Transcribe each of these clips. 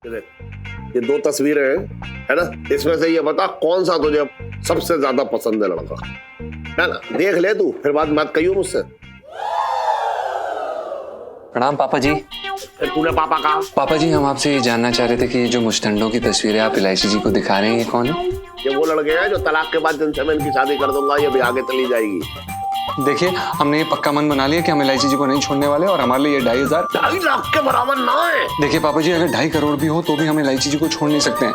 ये दो तस्वीरें हैं, है ना? इसमें से ये बता कौन सा तुझे सबसे ज्यादा पसंद है लड़का, है ना? देख ले तू, फिर बात कहियो मुझसे। प्रणाम पापा जी। फिर तूने पापा कहा? पापा जी हम आपसे ये जानना चाह रहे थे कि ये जो मुस्टंडों की तस्वीरें आप इलायची जी को दिखा रहे हैं ये कौन है? ये वो लड़के हैं जो तलाक के बाद जिनसे मैं इनकी शादी कर दूंगा ये भी आगे चली जाएगी। देखिए हमने ये पक्का मन बना लिया कि हम इलायची जी को नहीं छोड़ने वाले और हमारे लिए ये 2,500 2.5 लाख के बराबर ना है। देखिए पापा जी अगर 2.5 करोड़ भी हो तो भी हम इलायची जी को छोड़ नहीं सकते हैं।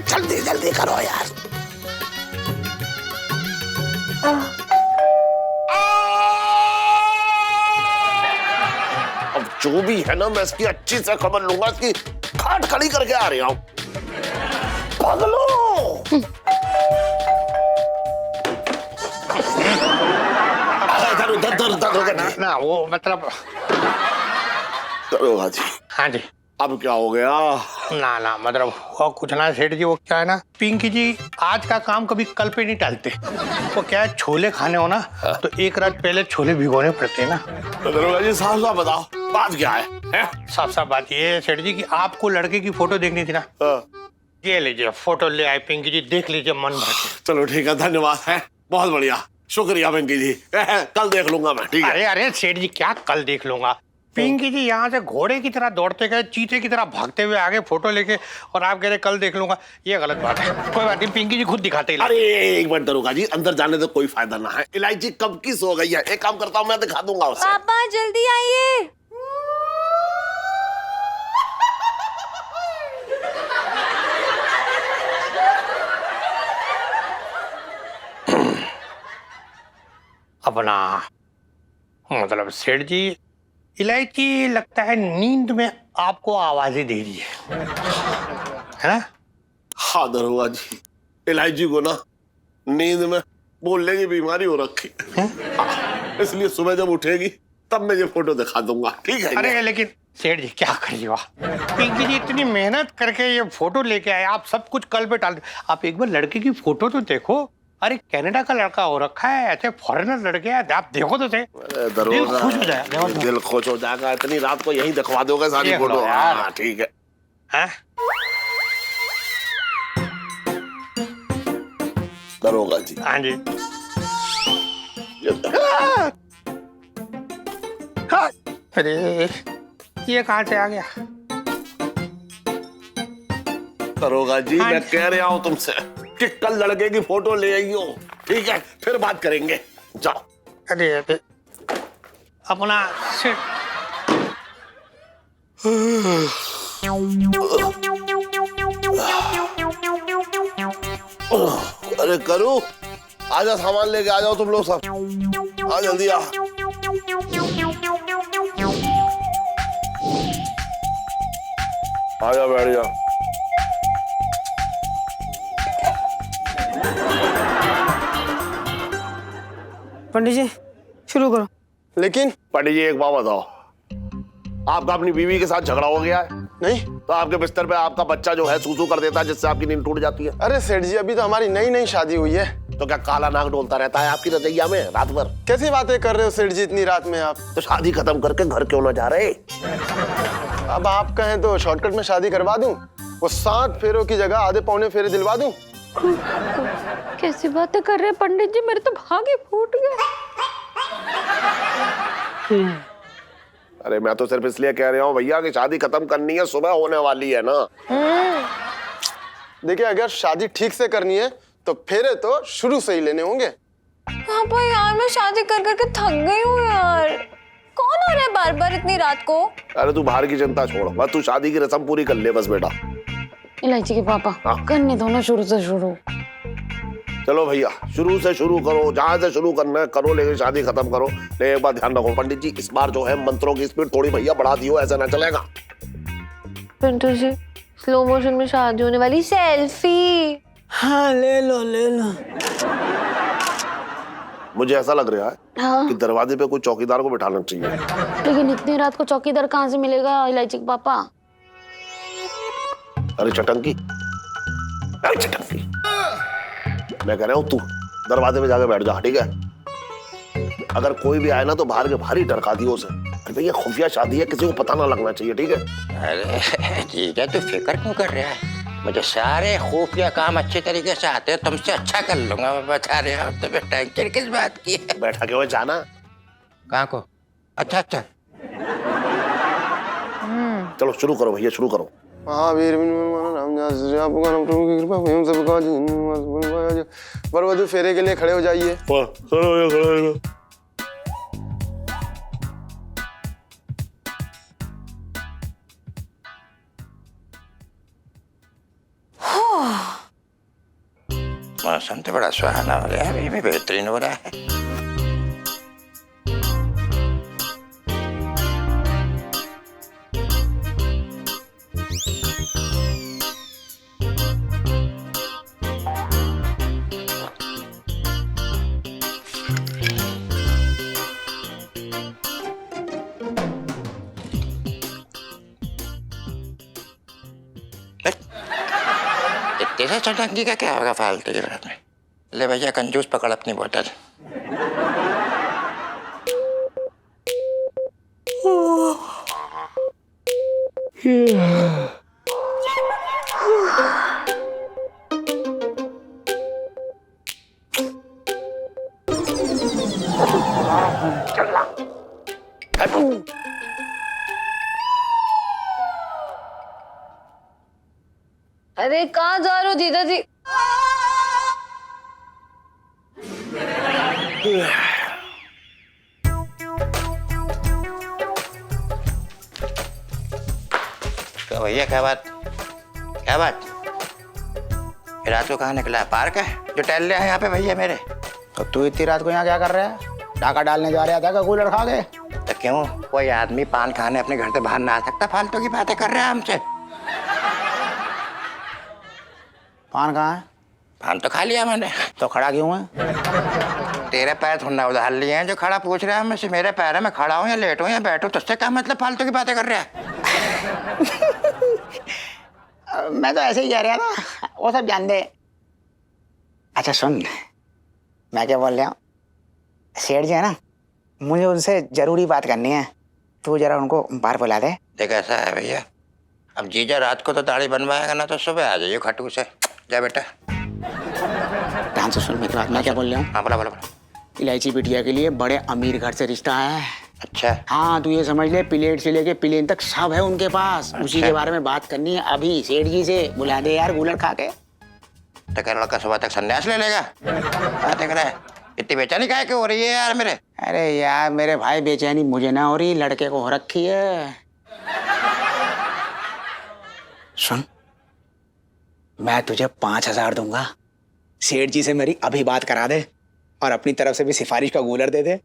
जल्दी जल्दी करो यार। अब जो भी है ना मैं इसकी अच्छी से खबर लूंगा, इसकी खाट खड़ी करके आ रही हूँ। पागलो ना वो मतलब दरोगा जी, हाँ जी। अब क्या हो गया? ना मतलब वो कुछ ना सेठ जी, वो क्या है ना पिंकी जी आज का काम कभी कल पे नहीं टालते। वो क्या है छोले खाने हो ना तो एक रात पहले छोले भिगोने पड़ते हैं ना। तो दरोगा जी साफ साफ बताओ बात क्या है? साफ साफ बात ये है सेठ जी कि आपको लड़के की फोटो देखनी थी ना। ये लीजिए फोटो ले आए पिंकी जी, देख लीजिए मन भर के। चलो ठीक है, धन्यवाद है, बहुत बढ़िया, शुक्रिया पिंकी जी। कल देख लूंगा मैं, ठीक है? अरे सेठ जी क्या कल देख लूंगा। पिंकी जी यहाँ से घोड़े की तरह दौड़ते गए, चीते की तरह भागते हुए आगे फोटो लेके, और आप कह रहे कल देख लूंगा। ये गलत बात है। कोई बात नहीं, पिंकी जी खुद दिखाते ही। अरे एक मिनट दरोगा जी, अंदर जाने से कोई फायदा ना है। इलायची कब की सो गई है, एक काम करता हूँ मैं दिखा दूंगा उसे। पापा जल्दी आइए। अपना मतलब सेठ जी इलायची लगता है नींद में आपको आवाजें दे रही है ना? हाँ दरोगा जी, इलायची को ना नींद में बोलने की बीमारी हो रखी है, इसलिए सुबह जब उठेगी तब मैं ये फोटो दिखा दूंगा, ठीक है? अरे लेकिन सेठ जी क्या करिए, वाह पिंकी जी इतनी मेहनत करके ये फोटो लेके आए, आप सब कुछ कल पे टाल दे। आप एक बार लड़के की फोटो तो देखो। अरे कनाडा का लड़का हो रखा है, ऐसे फॉरेनर लड़के हैं, आप देखो तो सही। दिल खुश हो जाएगा। दिल खुश हो जाएगा, इतनी रात को यही दिखवा दोगे सारी फोटो? हाँ ठीक है। हाँ? दरोगा जी, हाँ जी। अरे ये कहाँ से आ गया? दरोगा जी हाँ मैं कह रहा हूँ तुमसे कि कल लड़के की फोटो ले आइयो, ठीक है? फिर बात करेंगे, जाओ। अरे अपना अरे करो, आजा सामान लेके आ जाओ तुम लोग सब, आ जल्दी आ। आजा बैठ जा। पंडित जी शुरू करो। लेकिन पंडित जी एक बात बताओ, आपका अपनी बीवी के साथ झगड़ा हो गया है? नहीं। तो आपके बिस्तर पे आपका बच्चा जो है सूसू कर देता है जिससे आपकी नींद टूट जाती है? अरे सेठ जी अभी तो हमारी नई नई शादी हुई है। तो क्या काला नाग डोलता रहता है आपकी रजैया में रात भर? कैसी बातें कर रहे हो सेठ जी इतनी रात में आप? तो शादी खत्म करके घर क्यों ना जा रहे? अब आप कहें तो शॉर्टकट में शादी करवा दूं, वो 7 फेरों की जगह आधे पौने फेरे दिलवा दूं। कैसी बातें कर रहे हैं पंडित जी, मेरे तो भाग ही फूट गए। अरे मैं तो सिर्फ इसलिए कह रहा हूँ भैया कि शादी खत्म करनी है, सुबह होने वाली है ना। देखिए अगर शादी ठीक से करनी है तो फेरे तो शुरू से ही लेने होंगे। पापा यार मैं शादी कर करके थक गई हूँ यार। कौन आ रहा है बार बार इतनी रात को? अरे तू बाहर की चिंता छोड़, बस तू शादी की रस्म पूरी कर ले बस बेटा। इलायची के पापा हाँ? करने दो ना शुरू से शुरू। चलो भैया शुरू से शुरू करो, जहां से शुरू करना है करो, लेकिन शादी खत्म करो। लेकिन एक बात ध्यान रखो पंडित जी, इस बार जो है मंत्रों की स्पीड थोड़ी भैया बढ़ा दियो, ऐसा ना चलेगा। पिंटू जी स्लो मोशन में शादी होने वाली, सेल्फी। हाँ ले लो ले लो। मुझे ऐसा लग रहा है हाँ? कि दरवाजे पे कोई चौकीदार को बिठाना चाहिए। लेकिन इतनी रात को चौकीदार कहाँ से मिलेगा इलायची के पापा? अरे चटंकी, अरे चटंकी, मैं कह रहा हूँ तू दरवाजे पे जाके बैठ जा, ठीक है? अगर कोई भी आए ना तो बाहर के बाहर ही डरका दियो उसे। अरे भैया खुफिया शादी है, किसी को पता ना लगना चाहिए, ठीक है? अरे जीजा तू फिक्र क्यों कर रहा है? मुझे सारे खुफिया काम अच्छे तरीके से आते हैं, तुमसे अच्छा कर लूंगा मैं, बता रहा हूँ। तुम्हें टेंशन किस बात की है? बैठा के हुए जाना। कहाँ को? अच्छा अच्छा चलो शुरू करो भैया, शुरू करो। महावीर प्रभु की कृपा एवं सबका वरवधु फेरे के लिए खड़े हो जाइए। मौसम तो बड़ा सुहाना हो रहा है, अभी भी बेहतरीन हो रहा है। इतने से चटंगी का क्या होगा फालतू के बात में? ले भैया कंजूस पकड़ अपनी बोतल। अरे कहाँ जा रहे हो जीजा जी? तो भैया क्या बात, क्या बात? रात को कहाँ निकला है? पार्क है जो टहल रहा है यहाँ पे भैया मेरे? तो तू इतनी रात को यहाँ क्या कर रहा है? डाका डालने जा रहा था क्या कूलर खा के? तो क्यों, कोई आदमी पान खाने अपने घर से बाहर ना आ सकता? फालतू की बातें कर रहे हैं हमसे। पान कहाँ है? पान तो खा लिया मैंने। तो खड़ा क्यों है? तेरे पैर थोड़ा उधार लिए हैं जो खड़ा पूछ रहा है मुझसे। मेरे पैर है, मैं खड़ा हूँ या लेट हूँ या बैठूँ, तुझसे क्या मतलब फालतू की बातें कर रहा है? मैं तो ऐसे ही कह रहा था, वो सब जान दे। अच्छा सुन, मैं क्या बोल रहा हूँ, सेठ जी है ना, मुझे उनसे जरूरी बात करनी है, तू जरा उनको बाहर बुला दे। देख ऐसा है भैया, अब जीजा रात को तो दाढ़ी बनवाएगा ना, तो सुबह आ जाइए खट्टू से। जा बेटा। ध्यान से सुन मेरी बात, मैं क्या बोल रहा हूँ। हाँ बोला बोला बोला। इलायची बिटिया के लिए बड़े अमीर घर से रिश्ता आया है। अच्छा हाँ, तू ये समझ ले, प्लेट से लेके प्लेन तक सब है उनके पास। उसी के बारे में बात करनी है अभी। सेठ जी से बुला दे यार, कूलर खा के। तो क्या लड़का सुबह तक संन्यास ले लेगा? बात देख रहा है, इतनी बेचैनी काहे क्यों हो रही है यार मेरे? अरे यार मेरे भाई, बेचैनी मुझे ना हो रही, लड़के को हो रखी है। सुन, मैं तुझे 5,000 दूंगा, सेठ जी से मेरी अभी बात करा दे और अपनी तरफ से भी सिफारिश का कूलर दे दे।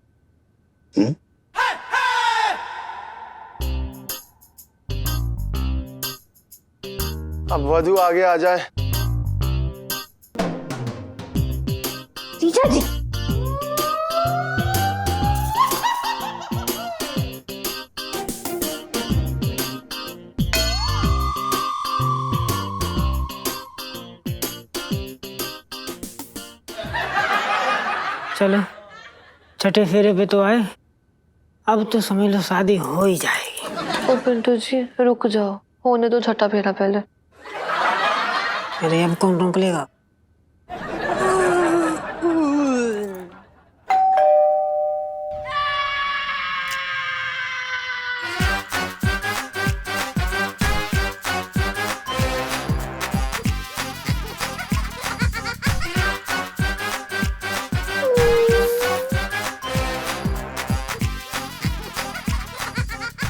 अब वधु आगे आ जाए। जीजा जी चलो छठे फेरे पे तो आए, अब तो समझ लो शादी हो ही जाएगी। ओ पिंटू जी रुक जाओ, होने दो छठा फेरा पहले। अरे अब कौन रोक लेगा?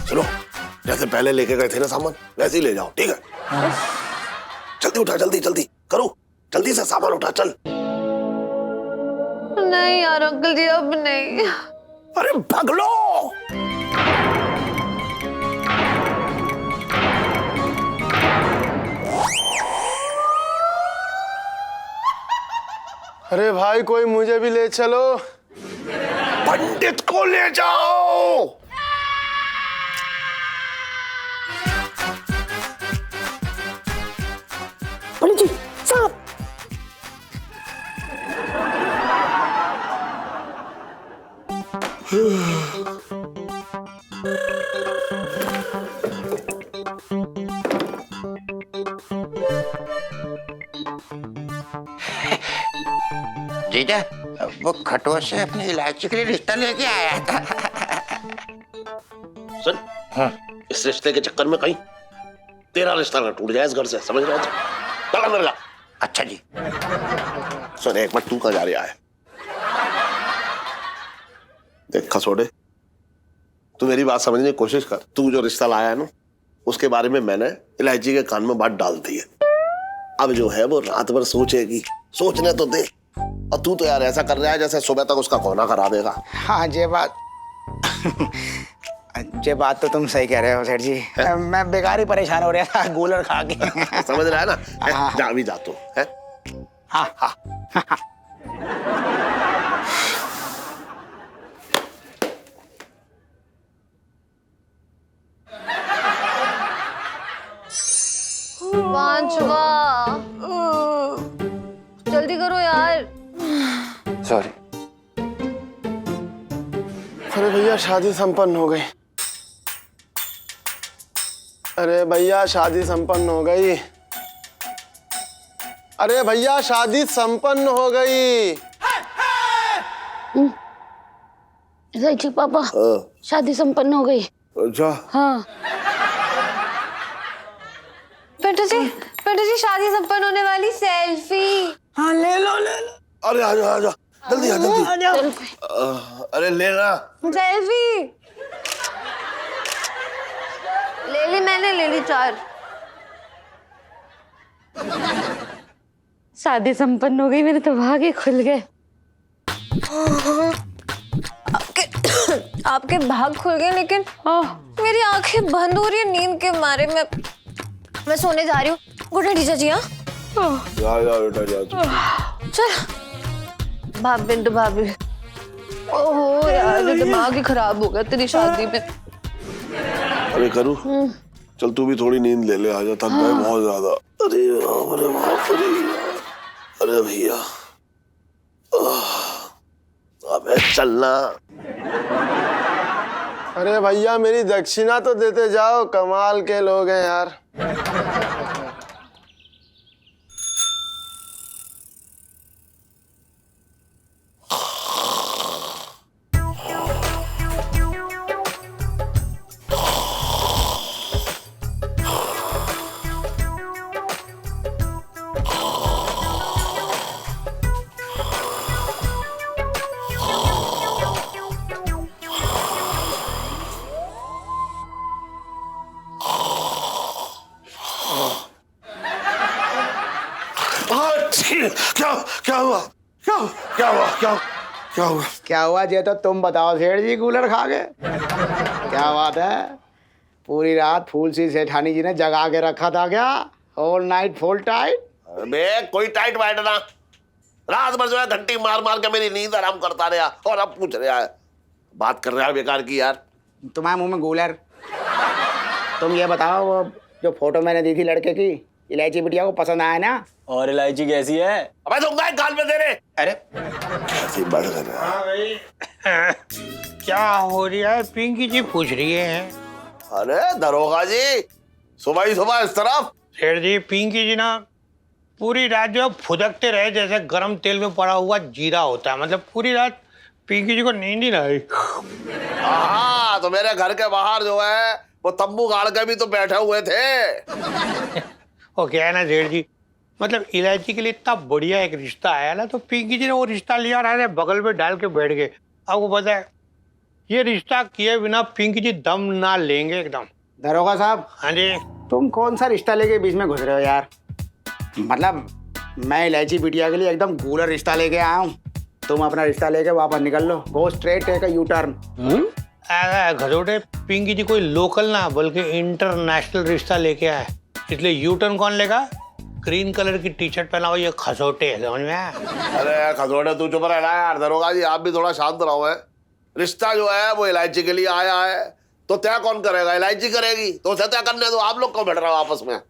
सुनो, जैसे पहले लेके गए थे ना सामान, वैसे ही ले जाओ, ठीक है? जल्दी उठा, जल्दी जल्दी करो, जल्दी से सामान उठा, चल। नहीं यार अंकल जी, अब नहीं। अरे भाग लो। अरे भाई कोई मुझे भी ले चलो। पंडित को ले जाओ। पंडित जी साहब, जीजा, वो खटोर से अपनी इलायची के लिए रिश्ता लेके आया था। सुन, इस रिश्ते के चक्कर में कहीं तेरा रिश्ता ना टूट जाए इस घर से, समझ रहा है? चल अंदर जा। अच्छा जी। सुन, एक बार तू कहाँ जा रहा है? देख खसोड़े, तू मेरी बात समझने की कोशिश कर। तू जो रिश्ता लाया है ना, उसके बारे में मैंने इलायची के कान में बात डाल दी है। अब जो है वो रात भर सोचेगी, सोचने तो दे। और तू तो यार ऐसा कर रहा है जैसे सुबह तक उसका कोना करा देगा। हाँ ये बात तो तुम सही कह रहे हो सेठ जी। मैं बेकार ही परेशान हो रहा था गूलर खा के। समझ रहा है ना? हाँ। जा भी जा तू, है? हाँ हाँ। पांचवा, जल्दी करो यार। सॉरी। अरे भैया शादी संपन्न हो गई। अरे भैया शादी संपन्न हो गई। अरे भैया शादी संपन्न हो गई। जी पापा, शादी संपन्न हो गई। अच्छा। हाँ पेटू जी शादी संपन्न होने वाली सेल्फी। हाँ ले लो ले लो। अरे आ जा जल्दी आ जल्दी। अरे लेना सेल्फी ले ली मैंने, ले ली 4। शादी संपन्न हो गई, मेरे तो भाग ही खुल गए। आपके भाग खुल गए, लेकिन मेरी आंखें बंद हो रही है नींद के मारे। मैं सोने जा रही हूँ। गुड नाइट जीजा जी। हाँ जा बेटा जा। चल भाभी बिंदु भाभी, ओहो यार ये दिमाग ही खराब हो गया तेरी शादी में। अरे करू, चल तू भी थोड़ी नींद ले ले, आजा, थक गए बहुत ज्यादा। अरे अरे बाप रे, अरे भैया अबे चलना। अरे भैया मेरी दक्षिणा तो देते जाओ, कमाल के लोग हैं यार। क्या हुआ? क्या हुआ? क्या हुआ ये तो तुम बताओ सेठ जी, कूलर खा गए। क्या बात है, पूरी रात फूल सी सेठानी जी ने जगा के रखा था क्या? All night full tight? अबे कोई टाइट वाइट ना, रात भर जो है घंटी मार मार के मेरी नींद आराम करता रहा, और अब पूछ रहा है, बात कर रहा है बेकार की यार। तुम्हारे मुंह में गूलर। तुम ये बताओ, वो जो फोटो मैंने दी थी लड़के की, इलायची बिटिया को पसंद आया ना? और इलायची कैसी है? अबे तुम गाय गाल में दे रहे। अरे कैसी बढ़ रहा है। हाँ भाई, क्या हो रहा है? पिंकी जी पूछ रही है। अरे दरोगा जी, सुबह ही सुबह इस तरफ? सेठ जी, पिंकी जी ना पूरी रात जो फुदकते रहे जैसे गरम तेल में पड़ा हुआ जीरा होता है। मतलब पूरी रात पिंकी जी को नींद ही ना आई। हाँ, तो मेरे घर के बाहर जो है वो तंबू गाड़ के भी तो बैठे हुए थे। वो क्या है ना सेठ जी, मतलब इलायची के लिए इतना बढ़िया एक रिश्ता आया ना, तो पिंकी जी ने वो रिश्ता लिया और बगल में डाल के बैठ गए। आपको पता है, ये रिश्ता किए बिना पिंकी जी दम ना लेंगे एकदम। दरोगा साहब। हाँ जी। तुम कौन सा रिश्ता लेके बीच में घुस रहे हो यार? मतलब मैं इलायची बिटिया के लिए एकदम कूलर रिश्ता लेके आया हूँ, तुम अपना रिश्ता लेके वापस निकल लो। Go straight, take a U turn. घरोटे, पिंकी जी कोई लोकल ना बल्कि इंटरनेशनल रिश्ता लेके आए, इसलिए यू टर्न कौन लेगा? ग्रीन कलर की टी शर्ट पहना हुआ ये खसोटे है, समझ में आया? अरे खसोटे तू चुप रहना यार। दरोगा जी आप भी थोड़ा शांत रहो। है रिश्ता जो है वो इलायची के लिए आया है, तो तय कौन करेगा? इलायची करेगी, तो उसे तय करने दो। आप लोग क्यों बैठ रहे हो आपस में?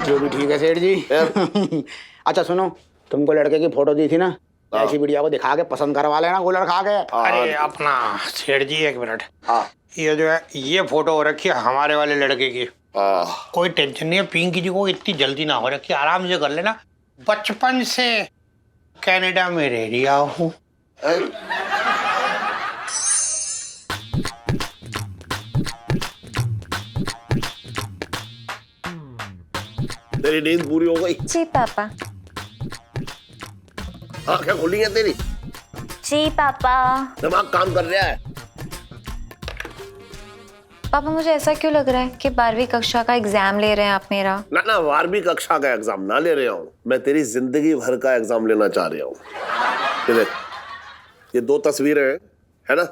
जो भी ठीक है सेठ जी। अच्छा सुनो, तुमको लड़के की फोटो दी थी ना, ऐसी बिटिया को दिखा के पसंद करवा लेना कूलर खा के। अरे अपना सेठ जी, एक मिनट। हाँ ये जो है ये फोटो हो रखी है हमारे वाले लड़के की। कोई टेंशन नहीं है, पिंकी जी को इतनी जल्दी ना हो रखी, आराम से कर लेना। बचपन से कनाडा में रह रिया हूँ। तेरी नींद पूरी हो गई? जी पापा। आंखें खुली हैं तेरी? जी पापा। दिमाग काम कर रहा है? पापा मुझे ऐसा क्यों लग रहा है कि 12वीं कक्षा का एग्जाम ले रहे हैं आप मेरा? ना ना, 12वीं कक्षा का एग्जाम ना ले रहा हूँ मैं, तेरी जिंदगी भर का एग्जाम लेना चाह रहा हूँ। ये देख, ये 2 तस्वीरें हैं, है ना?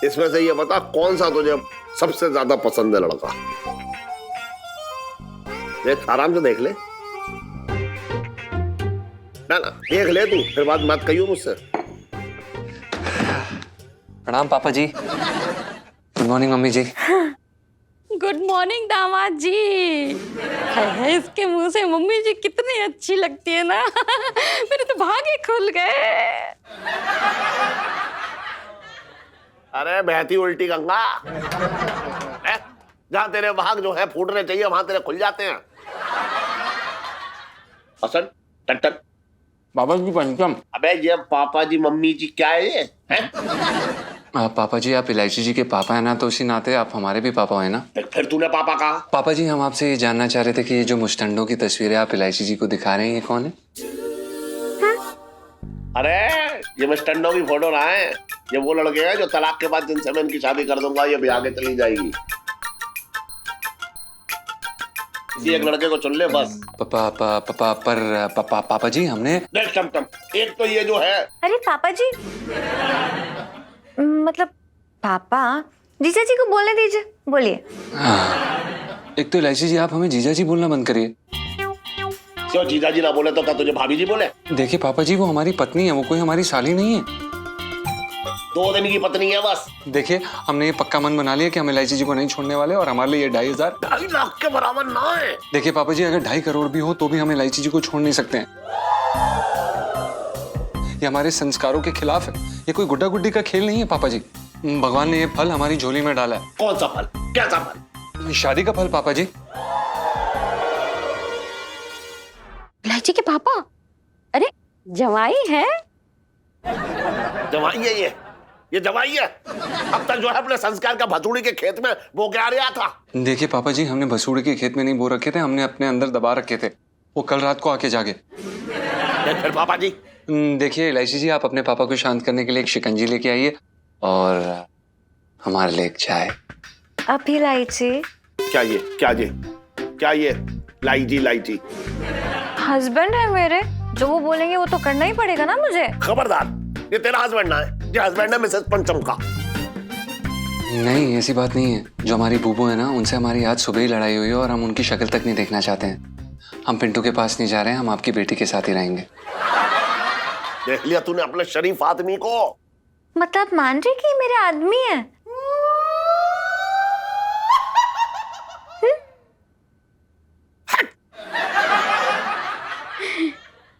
इसमें से ये बता कौन सा तुझे सबसे ज्यादा पसंद है लड़का। देख, आराम से देख ले ना, देख ले तू, फिर बात मत कहियो मुझसे। प्रणाम पापा जी। गुड मॉर्निंग मम्मी जी। गुड मॉर्निंग दामाद जी। है इसके मुंह से मम्मी जी कितनी अच्छी लगती है ना। मेरे तो भागे खुल गए। अरे बहती उल्टी गंगा, जहां तेरे भाग जो है फूटने चाहिए वहां तेरे खुल जाते हैं। हसन टन पापा जी पंचम। अबे ये पापा जी मम्मी जी क्या है ये? पापा जी आप इलायची जी के पापा है ना, तो उसी नाते आप हमारे भी पापा है ना। फिर तूने पापा कहा? पापा जी हम आपसे ये जानना चाह रहे थे कि ये जो मुस्टंडों की तस्वीरें आप इलायची जी को दिखा रहे हैं, ये कौन है? अरे ये मुस्टंडों की फोटो ना है, ये वो लड़के हैं जो तलाक के बाद जिनसे मैं इनकी शादी कर दूंगा ये ब्याह के चली जाएगी। किसी एक लड़के को चुन ले बस। पापा जी हमने देख टम, एक तो ये जो है। अरे पापा जी, मतलब पापा, जीजा जी को बोलने दीजिए, बोलिए। एक तो इलायची जी आप हमें जीजा जी बोलना बंद करिए। क्यों जीजा जी ना बोले तो क्या तुझे भाभी जी बोले? देखिए पापा जी वो हमारी पत्नी है, वो कोई हमारी साली नहीं है। 2 दिन की पत्नी है बस। देखिए हमने ये पक्का मन बना लिया कि हम इलायची जी को नहीं छोड़ने वाले, और हमारे लिए 2,500 2.5 लाख के बराबर ना है। देखिए पापा जी अगर 2.5 करोड़ भी हो तो भी हम इलायची जी को छोड़ नहीं सकते हैं। ये हमारे संस्कारों के खिलाफ है, ये कोई गुड्डा गुड्डी का खेल नहीं है पापा जी। भगवान ने ये फल हमारी झोली में डाला है। कौन सा फल? क्या सा फल? शादी का फल पापा जी। इलायची के पापा? अरे जवाई है। जवाई है ये जवाई है। अब तक जो है अपने संस्कार का भसूड़ी के खेत में बो के आ रहा था। देखिए पापा जी हमने भसूड़ी के खेत में नहीं बो रखे थे, हमने अपने अंदर दबा रखे थे, वो कल रात को आके जागे। फिर पापा जी? देखिए इलायची जी आप अपने पापा को शांत करने के लिए एक शिकंजी लेके आइए और हमारे लिए एक चाय। अभी इलायची? क्या ये लाइची? हस्बैंड है मेरे, जो वो बोलेंगे वो तो करना ही पड़ेगा ना मुझे। खबरदार, ये तेरा हस्बैंड ना है, ये हस्बैंड है मिसेस पंचम का। नहीं ऐसी बात नहीं है, जो हमारी बूबू है ना उनसे हमारी आज सुबह ही लड़ाई हुई है और हम उनकी शक्ल तक नहीं देखना चाहते हैं। हम पिंटू के पास नहीं जा रहे हैं, हम आपकी बेटी के साथ ही रहेंगे। देख लिया तूने अपने शरीफ आदमी को। मतलब मान रही कि मेरे आदमी है?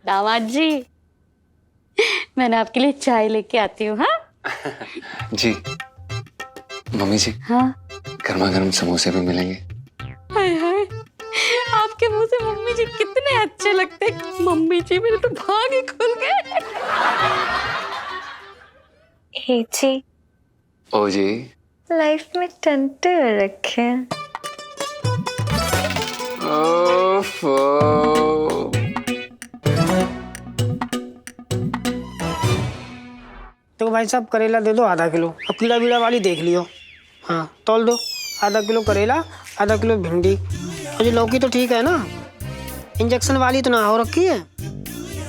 दामाद जी मैंने आपके लिए चाय लेके आती हूँ। हाँ जी मम्मी जी। हाँ गर्मा गर्म समोसे भी मिलेंगे। हाय हाय, आपके मुंह से मम्मी जी कितने अच्छे लगते हैं। मम्मी जी मेरे तो भाग ही खुल गए। हे जी, ओ जी लाइफ में टंटे रखे हैं। तो भाई साहब करेला दे दो आधा किलो, अब कीड़ा बीड़ा वाली देख लियो। हाँ तौल दो, आधा किलो करेला, आधा किलो भिंडी, और ये लौकी तो ठीक है ना, इंजेक्शन वाली तो ना हो रखी है।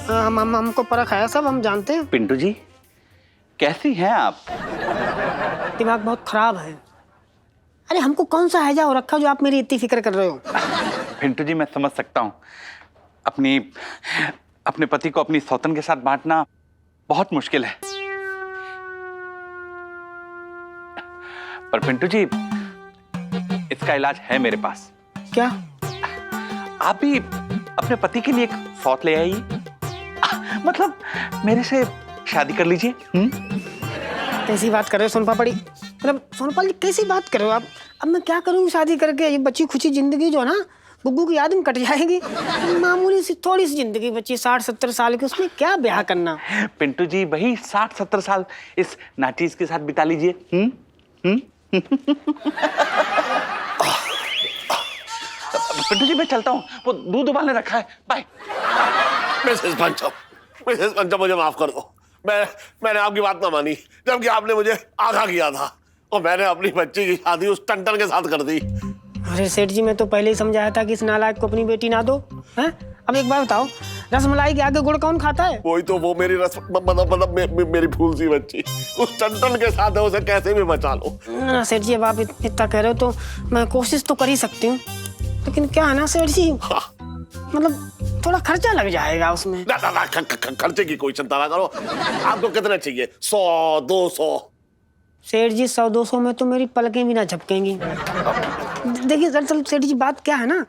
हमको परख है सब, हम जानते हैं। पिंटू जी कैसी हैं आप? दिमाग बहुत खराब है। अरे हमको कौन सा हैजा हो रखा जो आप मेरी इतनी फिक्र कर रहे हो? पिंटू जी मैं समझ सकता हूँ, अपने पति को अपनी सौतन के साथ बांटना बहुत मुश्किल है। पर पिंटू जी इसका इलाज है मेरे पास। क्या? आप भी अपने पति के लिए एक सौत ले आइए। मतलब मेरे से शादी कर लीजिए। कैसी बात कर रहे हो सोनपा पड़ी, मतलब सोनपाल जी कैसी बात कर रहे हो आप? अब मैं क्या करूँगी शादी करके? ये बच्ची खुची जिंदगी जो है ना गुग्गू की याद में कट जाएगी। मामूली सी थोड़ी सी जिंदगी बच्ची 60-70 साल की, उसमें क्या ब्याह करना। पिंटू जी वही 60-70 साल इस नाचीज के साथ बिता लीजिए। पिंटू जी मैं चलता हूँ, वो दूध उबालने रखा है। बाय। मिसेस पंचम मुझे माफ कर दो। मैंने आपकी बात ना मानी, जबकि आपने मुझे आगाह किया था और मैंने अपनी बच्ची की शादी उस टंटन के साथ कर दी। अरे सेठ जी, मैं तो पहले ही समझाया था कि इस नालायक को अपनी बेटी ना दो। हैं? अब एक बात बताओ, रसमलाई के आगे गुड़ कौन खाता है? वही तो, वो मेरी मेरी फूल सी बच्ची उस टंटन के साथ है, उसे कैसे भी बचा लो। ना सेठ जी, अब आप इतना कह रहे हो तो मैं कोशिश तो कर ही सकती हूँ, लेकिन क्या है ना सेठ जी, मतलब थोड़ा खर्चा लग जाएगा उसमें। ना, खर्चे की कोई चिंता ना करो। आपको कितने चाहिए? 100-200? सेठ जी 100-200 में तो मेरी पलकें भी ना झपकेंगी। देखिए दरअसल सेठ जी बात क्या है ना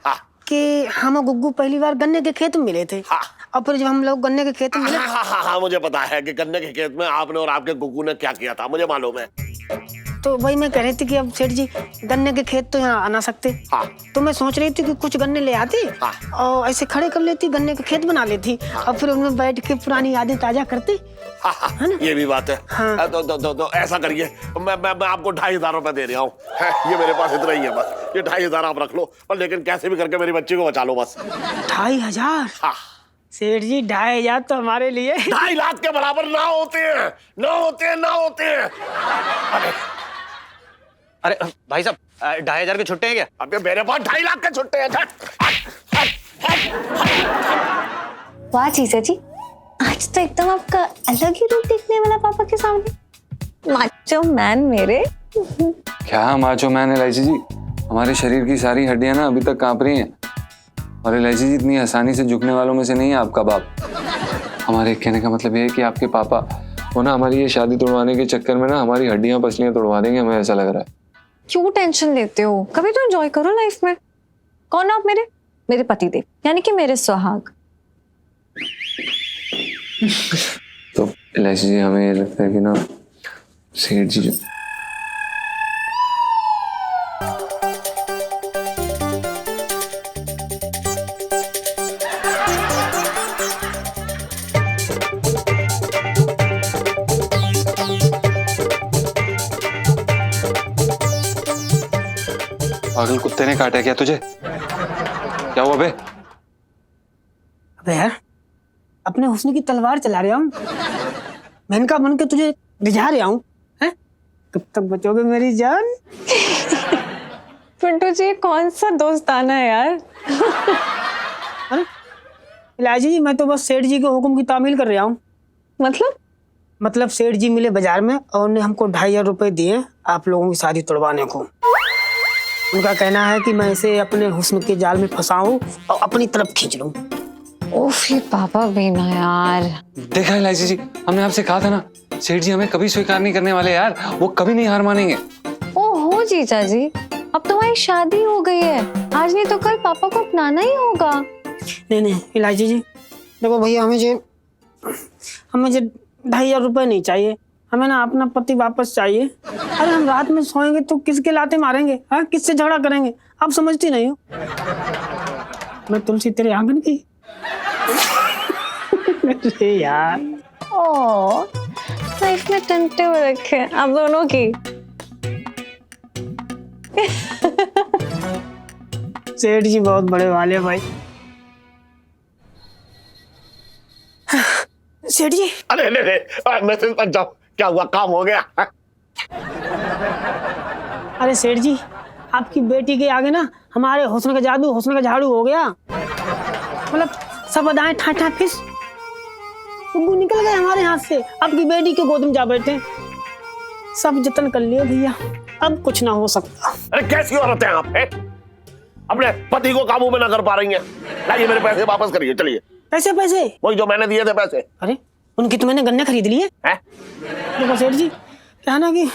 कि हम और गुग्गू पहली बार गन्ने के खेत में मिले थे। और फिर जब हम लोग गन्ने के खेत में मिले, हाँ, मुझे पता है कि गन्ने के खेत में आपने और आपके गुग्गू ने क्या किया था, मुझे मालूम है। तो वही मैं कह रही थी कि अब सेठ जी गन्ने के खेत तो यहाँ आना सकते। तो मैं सोच रही थी कि कुछ गन्ने ले आती और ऐसे खड़े कर लेती, गन्ने के खेत बना लेती और फिर उनमें बैठ के पुरानी यादें ताजा करती। है ना? ये भी बात है। तो ऐसा करिए, मैं आपको 2500 रुपए दे रहा हूँ। ये मेरे पास इतना ही है बस, ये 2500 आप रख लो, पर लेकिन कैसे भी करके मेरी बच्ची को बचा लो बस। 2500? सेठ जी 2500 तो हमारे लिए 2.5 लाख के बराबर ना होते हैं। अरे भाई साहब 2500 के छुट्टे हैं क्या? अब मेरे पास 2.5 लाख के छुट्टे हैं। वाह जीजा जी, आज तो एकदम आपका अलग ही रूप दिखने वाला पापा के सामने। माचो मैन मेरे। क्या माचो मैन इलायची जी, हमारे शरीर की सारी हड्डियां ना अभी तक कांप रही हैं। और इलायची जी इतनी आसानी से झुकने वालों में से नहीं है आपका बाप। हमारे कहने का मतलब ये है कि आपके पापा वो ना हमारी ये शादी तोड़वाने के चक्कर में ना हमारी हड्डियां पसलियां तोड़वा देंगे, हमें ऐसा लग रहा है। क्यों टेंशन लेते हो? कभी तो एंजॉय करो लाइफ में। कौन आप? मेरे पति देव, यानी कि मेरे सुहाग। तो इलायची जी हमें ये लगता है कि ना सेठ जी जो पागल कुत्ते ने काटा क्या तुझे? क्या हुआ बे? अबे यार, अपने हुस्न की तलवार चला रहा हूँ, मेनका बन के तुझे रिझा रहा हूँ। कब तक बचोगे मेरी जान? पिंटू जी कौन सा दोस्ताना है यार। अरे इलायची जी, मैं तो बस सेठ जी के हुक्म की तामील कर रहा हूँ। मतलब सेठ जी मिले बाजार में और उन्हें हमको 2500 रुपए दिए आप लोगों की शादी तोड़वाने को। उनका कहना है कि मैं इसे अपने हुस्न के जाल में फंसाऊं और अपनी तरफ खींच लूं। ओफ ये पापा भी ना यार। देखा इलायची जी, हमने आपसे कहा था ना, सेठ जी हमें कभी स्वीकार नहीं करने वाले यार, वो कभी नहीं हार मानेंगे। ओहो जीजा जी, अब तुम्हारी शादी हो गई है, आज नहीं तो कल पापा को अपनाना ही होगा। नहीं इलायची जी, देखो भैया, हमें 2500 रुपए नहीं चाहिए, हमें ना अपना पति वापस चाहिए। अरे हम रात में सोएंगे तो किसके लाते मारेंगे? हाँ, किससे झगड़ा करेंगे? आप समझती नहीं हो। मैं तुलसी तेरे आंगन की। अरे यार, ओ लाइफ में टंटे हुए रखे आप दोनों की। सेठ जी बहुत बड़े वाले भाई। सेठ जी, अरे मैसेज तक जाओ, क्या हुआ? काम हो गया? अरे सेठ जी, आपकी बेटी के आगे ना हमारे हुस्न का जादू, हुस्न का झाड़ू हो गया। मतलब सब अदाएं ठा फिस गुग्गू निकल गए हमारे हाथ से, आपकी बेटी के गोद में जा बैठे। सब जतन कर लिए भैया, अब कुछ ना हो सकता। अरे कैसी औरत है आप? अपने पति को काबू में ना कर पा रही हैं। लाइए मेरे पैसे वापस करिए, चलिए। पैसे? वही जो मैंने दिए थे पैसे। अरे उनकी तो मैंने गन्ने खरीद लिए। देखो सेठ जी, क्या ना कि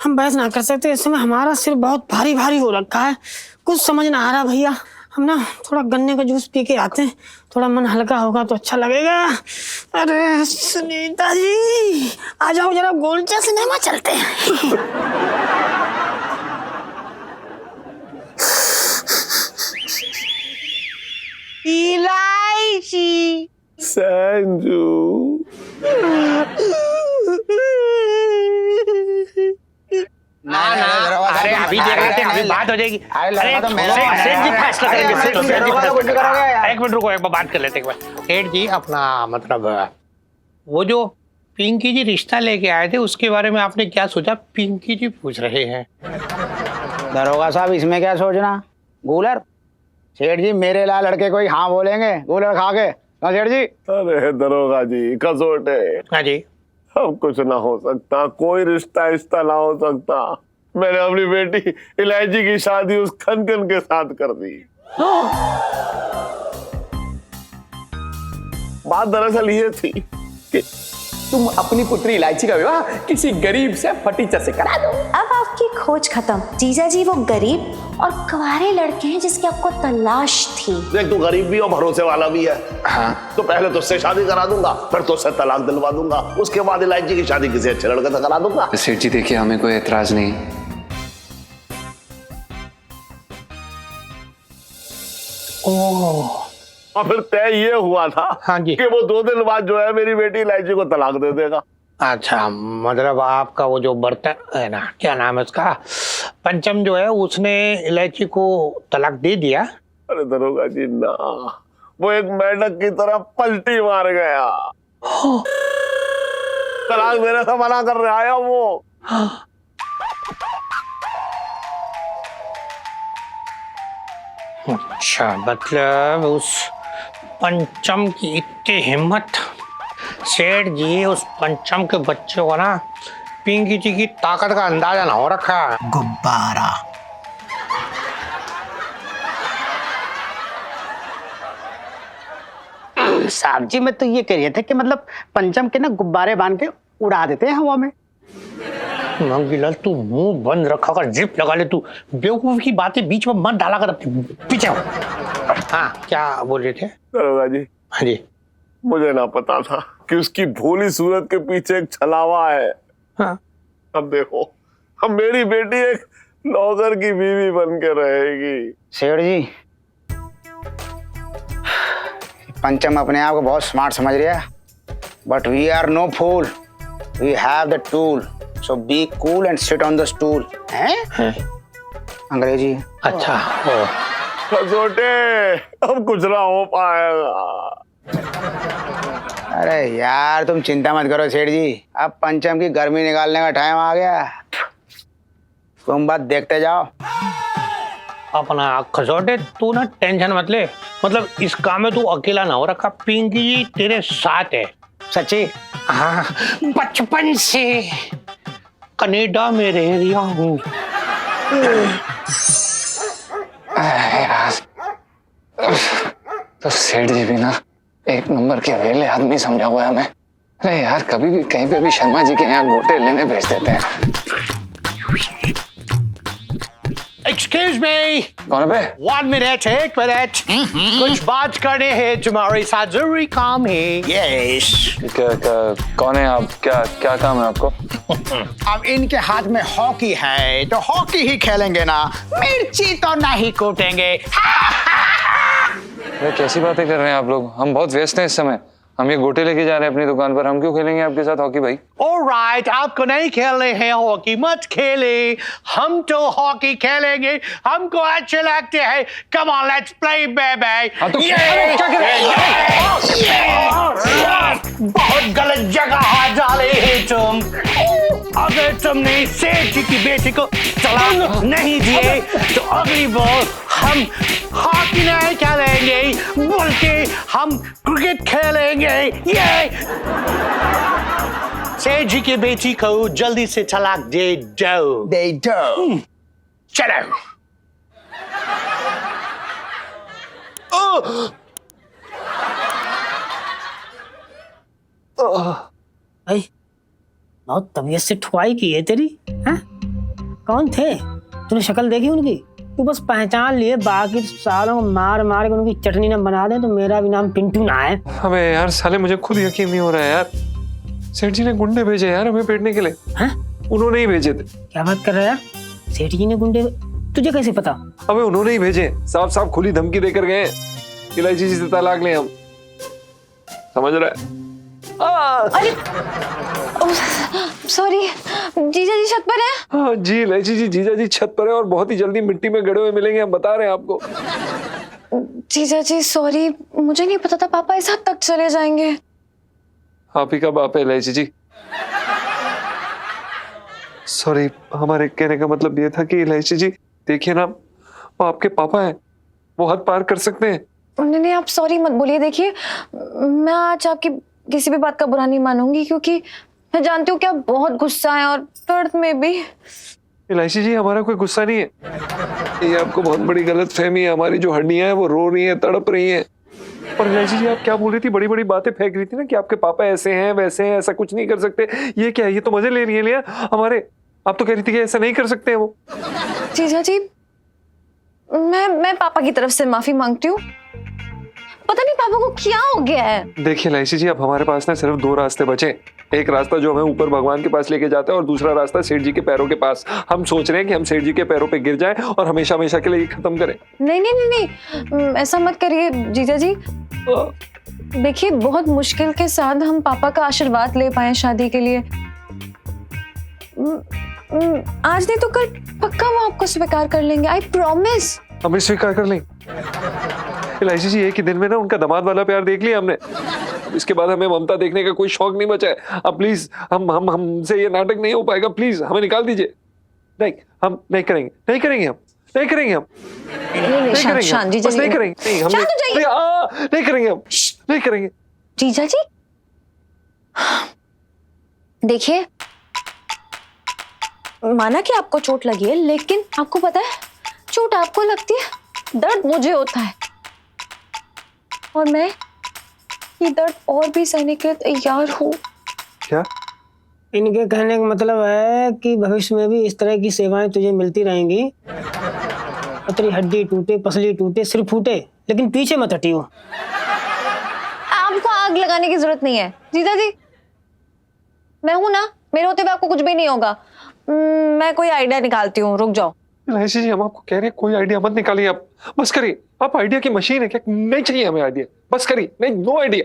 हम बहस ना कर सकते, इस समय हमारा सिर बहुत भारी भारी हो रखा है, कुछ समझ ना आ रहा भैया। हम ना थोड़ा गन्ने का जूस पी के आते हैं, थोड़ा मन हल्का होगा तो अच्छा लगेगा। अरे सुनीता जी आ जाओ जरा, गोल्चा सिनेमा चलते हैं। इलायची संजू ना अरे अभी देख लेते हैं, अभी बात हो जाएगी। अरे लड़का तो मेरा सेठ जी फैसला करेंगे, सेठ जी कुछ फैसला करोगे यार। करेंगे। एक मिनट रुको, एक बार बात कर लेते हैं एक बार। सेठ जी अपना मतलब वो जो पिंकी जी रिश्ता लेके आए थे उसके बारे में आपने क्या सोचा? पिंकी जी पूछ रहे हैं। दरोगा साहब इसमें क्या सोचना, गूलर सेठ जी मेरे लाल लड़के कोई हाँ बोलेंगे गूलर खा के। हाँ सेठ जी। अरे दरोगा जी कसोटे, हाँ जी अब कुछ ना हो सकता, कोई रिश्ता इश्ता ना हो सकता। मैंने अपनी बेटी इलायची की शादी उस खनखन के साथ कर दी। बात दरअसल ये थी कि तुम अपनी पुत्री इलायची का विवाह किसी गरीब से फटीचर से करा दो। अब आपकी खोज खत्म। जीजा जी वो गरीब और कुंवारे लड़के हैं जिसकी आपको तलाश थी। देख तू गरीब भी और भरोसे वाला भी है। हाँ तो पहले तुझसे शादी करा दूंगा, फिर तुझसे तलाक दिलवा दूंगा, उसके बाद इलायची की शादी किसी अच्छे लड़के से करा दूंगा। सेठ जी देखिए, हमें कोई एतराज नहीं। ओह और फिर तय ये हुआ था हाँ जी कि वो 2 दिन बाद जो है मेरी बेटी इलायची को तलाक दे देगा। अच्छा, मतलब आपका वो जो बर्तन है ना, क्या नाम है उसका, पंचम जो है उसने इलायची को तलाक दे दिया। अरे दरोगा जी ना, वो एक मेंढक की तरह पलटी मार गया। तलाक देने से मना कर रहा है वो। अच्छा, मतलब उस पंचम की इतनी हिम्मत। सेठ जी उस पंचम के बच्चे को ना पिंकी जी की ताकत का अंदाजा ना हो रखा है। गुब्बारा साहब जी मैं तो ये कह रहे थे कि मतलब पंचम के ना गुब्बारे बांध के उड़ा देते हैं हवा में। मंगीलाल तू मुंह बंद रखा कर, जिप लगा ले तू। बेवकूफ की बातें बीच में मत डाला कर, अपने पीछे हो। हाँ क्या बोल रहे थे? दरोगा जी हाँ जी मुझे ना पता था कि उसकी भोली सूरत के पीछे एक छलावा है। हाँ अब देखो, अब मेरी बेटी एक नौकर की बीवी बन के रहेगी। सेठ जी पंचम अपने आप को बहुत स्मार्ट समझ रहा है, but we are no fool, we have the tool, so be cool and sit on the stool. हैं? अंग्रेजी। अच्छा कसोटे, अब कुछ ना हो पाएगा। अरे यार तुम चिंता मत करो सेठ जी, अब पंचम की गर्मी निकालने का टाइम आ गया, तुम बात देखते जाओ। अपना खसोटे तू ना टेंशन मत ले, मतलब इस काम में तू अकेला ना हो रखा, पिंकी जी तेरे साथ है। सच्ची? हाँ, बचपन से कनाडा में रह रहा हूँ। तो सेठ जी भी ना एक नंबर के वेले आदमी समझा हुआ है हमें। अरे यार कभी भी कहीं पे भी शर्मा जी के यहाँ गोटे लेने भेज देते हैं। Excuse me, कौन है बे? 1 minute, 1 minute, कुछ बात करने हैं तुम्हारे साथ, जरूरी काम है। यस। कौन है आप? क्या काम है आपको? अब इनके हाथ में हॉकी है तो हॉकी ही खेलेंगे ना, मिर्ची तो नहीं कूटेंगे। अरे कैसी बातें कर रहे हैं आप लोग? हम बहुत व्यस्त हैं इस समय, हम ये गोटे लेके जा रहे हैं अपनी दुकान पर, हम क्यों खेलेंगे आपके साथ हॉकी भाई? Alright, आपको नहीं खेलने हैं हॉकी, मत खेले, हम तो हॉकी खेलेंगे, हमको अच्छे लगते हैं। Come on, let's play, baby. हाँ तो बहुत गलत जगह डाले हैं तुम। अगर तुमने सेठ जी की बेटी को तलाक नहीं दिए तो अगली बार हम हॉकी नहीं खेलेंगे, बल्कि हम क्रिकेट खेलेंगे। ये सेठ जी की बेटी को जल्दी से तलाक दे दो। दे दो। चलो। भाई बहुत तबीयत से ठुआई की है तेरी। हाँ? कौन थे? तूने शक्ल देखी उनकी? तू बस पहचान लिए, बाकी सालों को मार मार के उनकी चटनी ना बना दे तो मेरा भी नाम पिंटू ना है। अबे यार साले, मुझे खुद यकीन नहीं हो रहा है यार। सेठ जी ने गुंडे भेजे यार हमें पेटने के लिए। हैं? उन्होंने ही भेजे थे। क्या बात कर रहा है यार? सेठ जी ने गुंडे, तुझे कैसे पता? अबे उन्होंने ही भेजे, साफ साफ खुली धमकी देकर गए इलायची जी से तलाक लें हम। समझ रहा है? अरे सॉरी, जीजा जी छत पर है? हाँ जी इलायची जी, जीजा जी छत पर है और बहुत ही जल्दी मिट्टी में गड़े हुए मिलेंगे, हम बता रहे हैं आपको। जीजा जी सॉरी, मुझे नहीं पता था पापा इस हद तक चले जाएंगे। आप ही का बाप है इलायची जी। सॉरी, हमारे कहने का मतलब ये था कि इलायची जी देखिए ना, वो आपके पापा हैं, वो हद पार कर सकते हैं। नहीं नहीं, आप सॉरी मत बोलिए। देखिए, मैं आज आपकी किसी भी बात का बुरा नहीं मानूंगी, क्योंकि मैं जानती हूँ कि आप बहुत गुस्सा हैं और दर्द में भी। इलायची जी हमारा कोई गुस्सा नहीं है, ये आपको बहुत बड़ी गलत फहमी है। हमारी जो हड्डियां हैं वो रो रही हैं, तड़प रही हैं। और इलायची जी आप क्या बोल रही थी, बड़ी बड़ी बातें फेंक रही थी ना कि आपके पापा ऐसे हैं वैसे हैं, ऐसा कुछ नहीं कर सकते। ये क्या है, ये तो मजे ले रही है लिया हमारे। आप तो कह रही थी कि ऐसा नहीं कर सकते हैं वो। जीजा जी, मैं पापा की तरफ से माफी मांगती हूँ। पता नहीं पापा को क्या हो गया है। देखिए इलायची जी, अब हमारे पास ना सिर्फ दो रास्ते बचे। एक रास्ता जो हमें ऊपर भगवान के पास लेके जाता है और दूसरा रास्ता सेठ जी के पैरों के पास। हम सोच रहे हैं कि हम सेठ जी के पैरों पे गिर जाएं और हमेशा हमेशा के लिए खत्म करें। नहीं नहीं नहीं नहीं, ऐसा मत करिए जीजा जी। देखिए, बहुत मुश्किल के साथ हम पापा का आशीर्वाद ले पाए शादी के लिए। आज नहीं तो कल पक्का वो आपको स्वीकार कर लेंगे, आई प्रॉमिस। हमें स्वीकार कर लें इलायची जी, एक ही दिन में ना उनका दामाद वाला प्यार देख लिया हमने। इसके बाद हमें ममता देखने का कोई शौक नहीं बचा है। अब प्लीज हमसे ये नाटक नहीं हो पाएगा, प्लीज हमें निकाल दीजिए। नहीं, हम नहीं करेंगे, नहीं करेंगे, हम नहीं करेंगे, हम नहीं करेंगे, बस नहीं करेंगे, नहीं हम नहीं करेंगे, हम नहीं करेंगे। जीजा जी देखिए, माना कि आपको चोट लगी है, लेकिन आपको पता है चोट आपको लगती है, दर्द मुझे होता है, और मैं ये दर्द और भी सहने के लिए तैयार हूँ। क्या? इनके कहने का मतलब है कि भविष्य में भी इस तरह की सेवाएं तुझे मिलती रहेंगी। और तेरी हड्डी टूटे, पसली टूटे, सिर फूटे, लेकिन पीछे मत हटियो। आपको आग लगाने की जरूरत नहीं है जीजा जी, मैं हूं ना, मेरे होते हुए आपको कुछ भी नहीं होगा। मैं कोई आइडिया निकालती हूँ, रुक जाओ। इलायची जी, हम आपको कह रहे हैं कोई आइडिया मत निकालिए, आप बस करिए। आप आइडिया की मशीन है क्या? नहीं चाहिए हमें आइडिया, बस करिए। नहीं, नो आइडिया।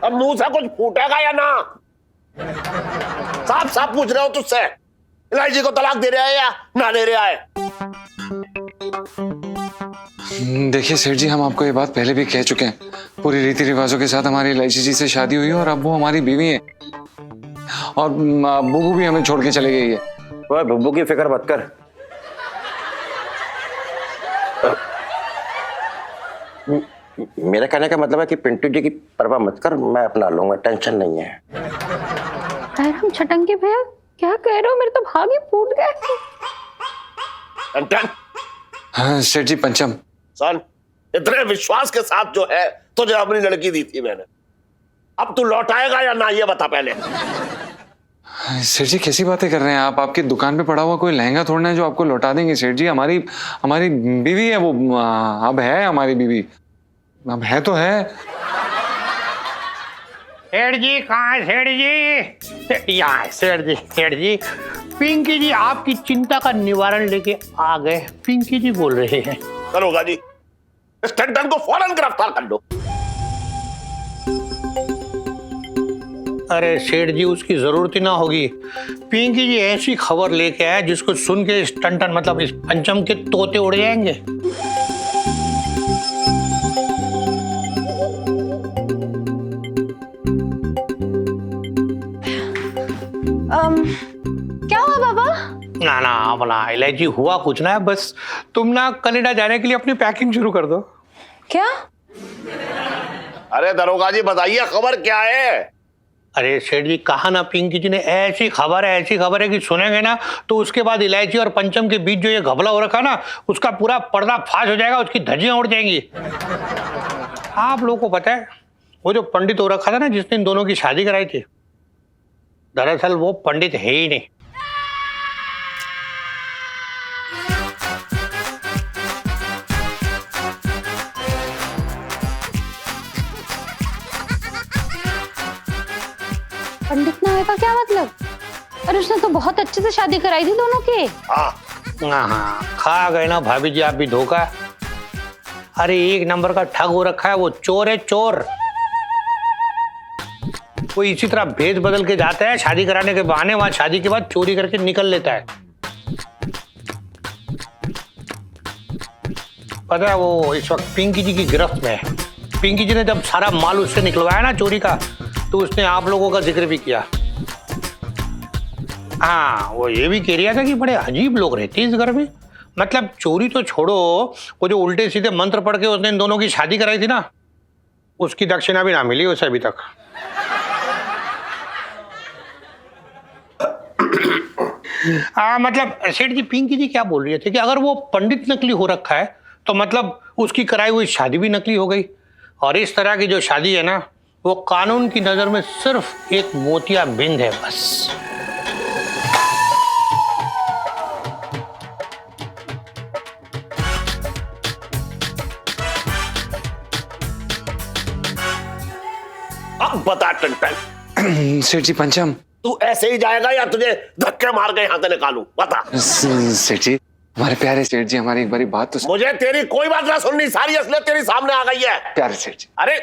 अब मुंह से कुछ फूटेगा या ना? साफ साफ पूछ रहे हो तुझसे, इलायची को तलाक दे रहा है या ना दे रहा है? देखिए सेठ जी, हम आपको ये बात पहले भी कह चुके हैं। पूरी रीति रिवाजों के साथ हमारी इलायची जी से शादी हुई है और अब वो हमारी बीवी है, और बुबू भी हमें छोड़ के चली गई है। वह बुबू की फिक्र मत कर। मेरा कहने का मतलब है कि पिंटू जी की परवाह मत कर, मैं अपना लूंगा, टेंशन नहीं है। हम छटंगे भैया क्या कह रहे हो, मेरे तो भाग ही फूट गए। हाँ सेठ जी, पंचम सन, इतने विश्वास के साथ जो है तुझे अपनी लड़की दी थी मैंने, अब तू लौटाएगा या ना, ये बता पहले। सेठ जी कैसी बातें कर रहे हैं आप? आपकी दुकान पे पड़ा हुआ कोई लहंगा थोड़ा है जो आपको लौटा देंगे सेठ जी। हमारी बीवी है वो, अब है हमारी बीवी, अब है तो है। सेठ जी कहाँ है? सेठ जी यहाँ है। सेठ जी पिंकी जी आपकी चिंता का निवारण लेके आ गए। पिंकी जी बोल रहे हैं। दरोगा जी, इस टंटन को फौरन गिरफ्तार कर लो। अरे सेठ जी, उसकी जरूरत ही ना होगी। पिंकी जी ऐसी खबर लेके आए जिसको सुन के इस टंटन मतलब इस पंचम के तोते उड़ जाएंगे। क्या हुआ बाबा? ना ना अपना इलायची हुआ कुछ ना है, बस तुम ना कनाडा जाने के लिए अपनी पैकिंग शुरू कर दो। क्या? अरे दरोगा जी बताइए, खबर क्या है? अरे सेठ जी, कहा ना पिंकी जी ने, ऐसी खबर है कि सुनेंगे ना तो उसके बाद इलायची और पंचम के बीच जो ये घपला हो रखा ना, उसका पूरा पर्दा फाश हो जाएगा, उसकी धज्जियां उड़ जाएंगी। आप लोगों को पता है वो जो पंडित हो रखा था ना जिसने इन दोनों की शादी कराई थी, दरअसल वो पंडित है ही नहीं। पंडित ना होने का क्या मतलब? अरे उसने तो बहुत अच्छे से शादी कराई थी दोनों की। हाँ, खा गए ना भाभी जी आप भी धोखा। अरे एक नंबर का ठग हो रखा है, वो चोर है, चोर। वो इसी तरह भेद बदल के जाता है शादी कराने के बहाने, वहां शादी के बाद चोरी करके निकल लेता है। पता है वो इस वक्त पिंकी जी की गिरफ्त में है। पिंकी जी ने जब सारा माल उससे निकलवाया ना चोरी का, तो उसने आप लोगों का जिक्र भी किया। हाँ, वो ये भी कह रहा था कि बड़े अजीब लोग रहते हैं इस घर में। मतलब चोरी तो छोड़ो, वो जो उल्टे सीधे मंत्र पढ़ के उसने इन दोनों की शादी कराई थी ना, उसकी दक्षिणा भी ना मिली उसे अभी तक। मतलब सेठ जी, पिंकी जी क्या बोल रही थे कि अगर वो पंडित नकली हो रखा है तो मतलब उसकी कराई हुई शादी भी नकली हो गई। और इस तरह की जो शादी है ना, वो कानून की नजर में सिर्फ एक मोतिया बिंद है बस। अब बता टन सेठ जी पंचम, तू ऐसे ही जाएगा या तुझे धक्के मार के यहाँ से निकालूं? बता। सेठ जी, हमारे प्यारे सेठ जी, हमारी एक बारी बात तो। मुझे तेरी कोई बात ना सुननी, सारी असलियत तेरी सामने आ गई है। प्यारे सेठ जी, अरे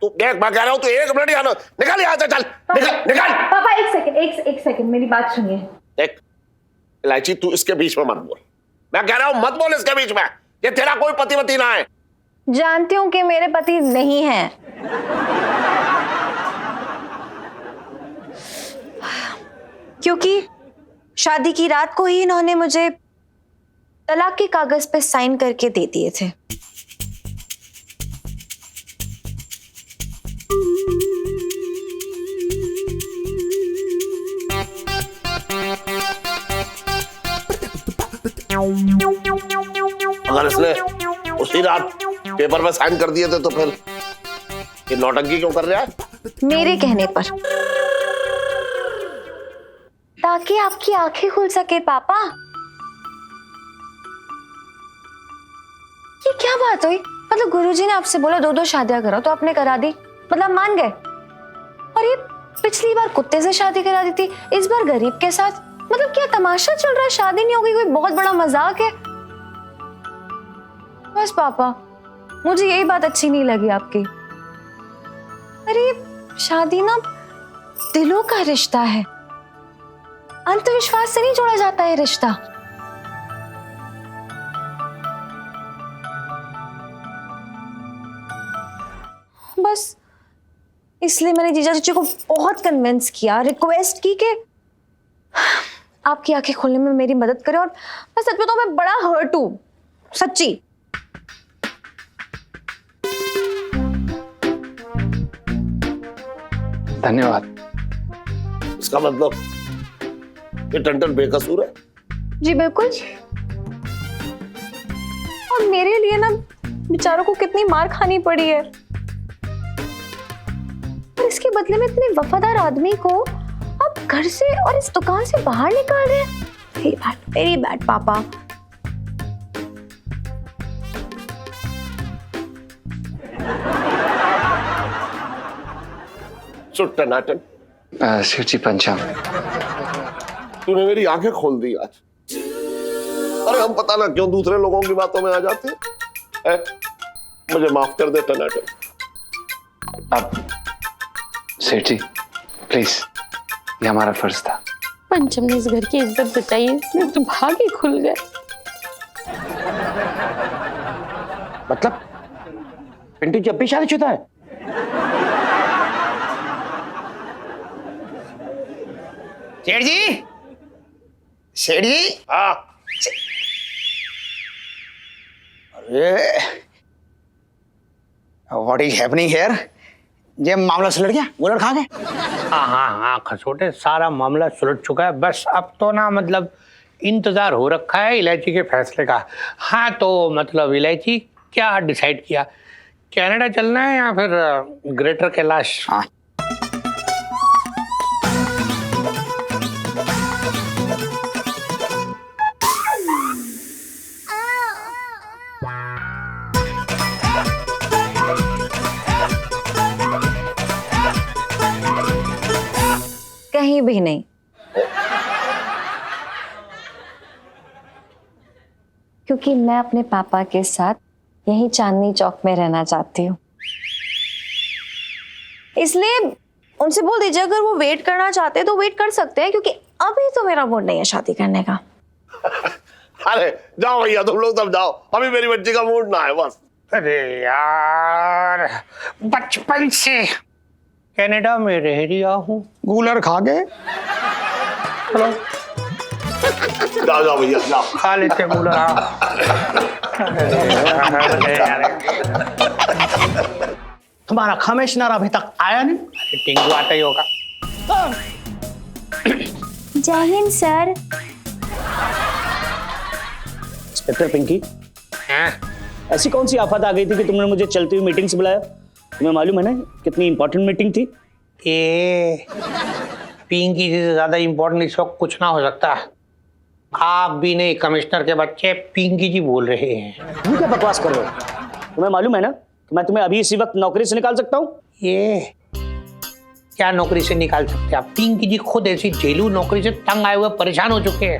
तू देख, मैं कह रहा हूँ तू एक मिनट यहाँ निकल यहाँ से, चल निकल। पापा एक सेकंड मेरी बात सुनिए। देख इलायची, तू इसके बीच में मत बोल। मैं कह रहा हूँ मत बोल इसके बीच में, ये तेरा कोई पति ना है। जानती हूँ कि मेरे पति नहीं हैं, क्योंकि शादी की रात को ही इन्होंने मुझे तलाक के कागज पे साइन करके दे दिए थे। अगर इसने उसी रात पेपर पे साइन कर दिए थे तो फिर ये नौटंकी क्यों कर रहा है? मेरे कहने पर, ताकि आपकी आंखें खुल सके पापा। ये क्या बात हुई? मतलब गुरुजी ने आपसे बोला 2-2 शादियां करो तो आपने करा दी, मतलब मान गए। और ये पिछली बार कुत्ते से शादी करा दी थी, इस बार गरीब के साथ। मतलब क्या तमाशा चल रहा है? शादी नहीं होगी, कोई बहुत बड़ा मजाक है? बस पापा, मुझे यही बात अच्छी नहीं लगी आपकी। अरे शादी ना दिलों का रिश्ता है, अंधविश्वास से नहीं जोड़ा जाता है रिश्ता। बस इसलिए मैंने जीजा जी को बहुत कन्विंस किया, रिक्वेस्ट की कि आपकी आंखें खोलने में मेरी मदद करें। और मैं सच बताऊं, मैं बड़ा हर्ट हूं, सच्ची। धन्यवाद। इसका मतलब ये टंटन बेकसूर है? जी बिल्कुल। और मेरे लिए ना बेचारों को कितनी मार खानी पड़ी है, और इसके बदले में इतने वफादार आदमी को आप घर से और इस दुकान से बाहर निकाल रहे हैं। वेरी बैड पापा। टनाटन सेठ जी पंचम, तूने मेरी आंखें खोल दी आज। अरे हम पता ना क्यों दूसरे लोगों की बातों में आ जाते हैं। मुझे माफ कर दे टनाटन। अब सेठ जी प्लीज, ये हमारा फर्ज था। पंचम ने इस घर की इज्जत बचाई, इसमें तो भाग ही खुल गए। मतलब पिंटू जब भी शादीशुदा है? सेठ जी, सेठ जी। हाँ। अरे व्हाट इज हैपनिंग हियर? ये मामला सुलझ गया, बुलेट खा गए। हाँ हाँ हाँ खसोटे, सारा मामला सुलझ चुका है। बस अब तो ना मतलब इंतजार हो रखा है इलायची के फैसले का। हाँ तो मतलब इलायची क्या डिसाइड किया, कनाडा चलना है या फिर ग्रेटर कैलाश? हाँ कहीं भी नहीं, क्योंकि मैं अपने पापा के साथ यहीं चांदनी चौक में रहना चाहती हूँ। इसलिए उनसे बोल दीजिए अगर वो वेट करना चाहते हैं तो वेट कर सकते हैं, क्योंकि अभी तो मेरा मूड नहीं है शादी करने का। अरे जाओ भैया तुम लोग, तब जाओ, अभी मेरी बच्ची का मूड ना है बस। अरे यार, बचपन से कनाडा में रह रहा हूँ, कूलर खा गए। चलो जाओ जाओ भैया जाओ, खा लेते कूलर। तुम्हारा कमिश्नर अभी तक आया नहीं? टिंगू आता ही होगा। जय हिंद सर। इंस्पेक्टर पिंकी, हाँ? ऐसी कौन सी आफत आ गई थी कि तुमने मुझे चलती हुई मीटिंग से बुलाया? तुम्हें मालूम है ना कितनी इंपॉर्टेंट मीटिंग थी? ये पिंकी जी से ज्यादा इंपॉर्टेंट इस वक्त कुछ ना हो सकता। आप भी नहीं, कमिश्नर के बच्चे पिंकी जी बोल रहे हैं। तुम क्या बकवास कर रहे हो? तुम्हें मालूम है ना कि मैं तुम्हें अभी इसी वक्त नौकरी से निकाल सकता हूँ? ये क्या नौकरी से निकाल सकते आप? पिंकी जी खुद ऐसी जेलू नौकरी से तंग आए हुए परेशान हो चुके हैं।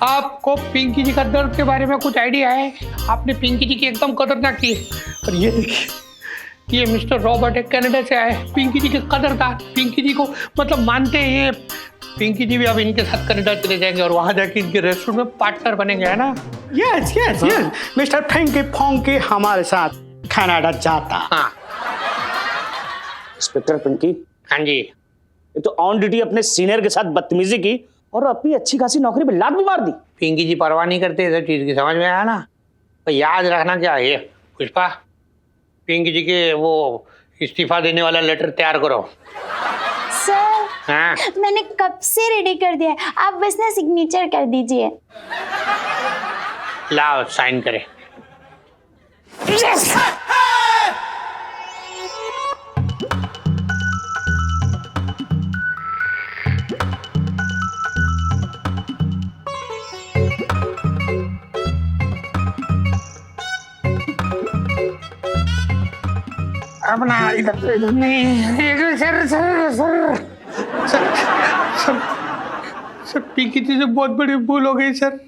आपको पिंकी जी का दर्द के बारे में कुछ आइडिया है? आपने पिंकी जी की एकदम कदर ना की। और ये देखिए, ये मिस्टर रॉबर्ट एक कनाडा से आए, पिंकी जी के कदरदार, पिंकी जी को मतलब मानते हैं। ये पिंकी जी भी अब इनके साथ कनाडा चले जाएंगे और वहां जाके इनके रेस्टोरेंट में पार्टनर बनेंगे, है ना? यस यस यस, मिस्टर फेंकी फोंकी हमारे साथ कनाडा जाता। हाँ इंस्पेक्टर पिंकी, हाँ जी। ये तो ऑन ड्यूटी अपने सीनियर के साथ बदतमीजी की और अपनी अच्छी खासी नौकरी पे लात भी मार दी। पिंकी जी परवाह नहीं करते इस चीज की, समझ में आया ना? तो याद रखना क्या है पुष्पा, पिंकी जी के वो इस्तीफा देने वाला लेटर तैयार करो। सर हाँ? मैंने कब से रेडी कर दिया है, आप बस ना सिग्नेचर कर दीजिए। लाओ साइन करे। अपना इधर नहीं, sir sir sir sir sir sir Pinky ji से बहुत बड़ी भूल हो गई सर।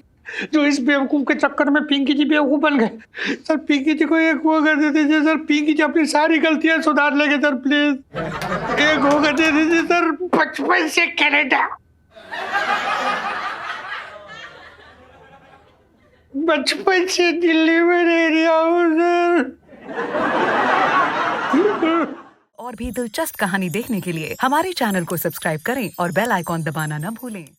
जो इस बेवकूफ के चक्कर में पिंकी जी बेवकूफ बन गए। सर पिंकी जी को एक मौका दे दीजिए सर, पिंकी जी अपनी सारी गलतियां सुधार लेंगे सर, प्लीज एक मौका दे दीजिए सर। बचपन से कनाडा, बचपन से दिल्ली में रह रहा हूँ सर। और भी दिलचस्प कहानी देखने के लिए हमारे चैनल को सब्सक्राइब करें और बेल आइकॉन दबाना न भूलें।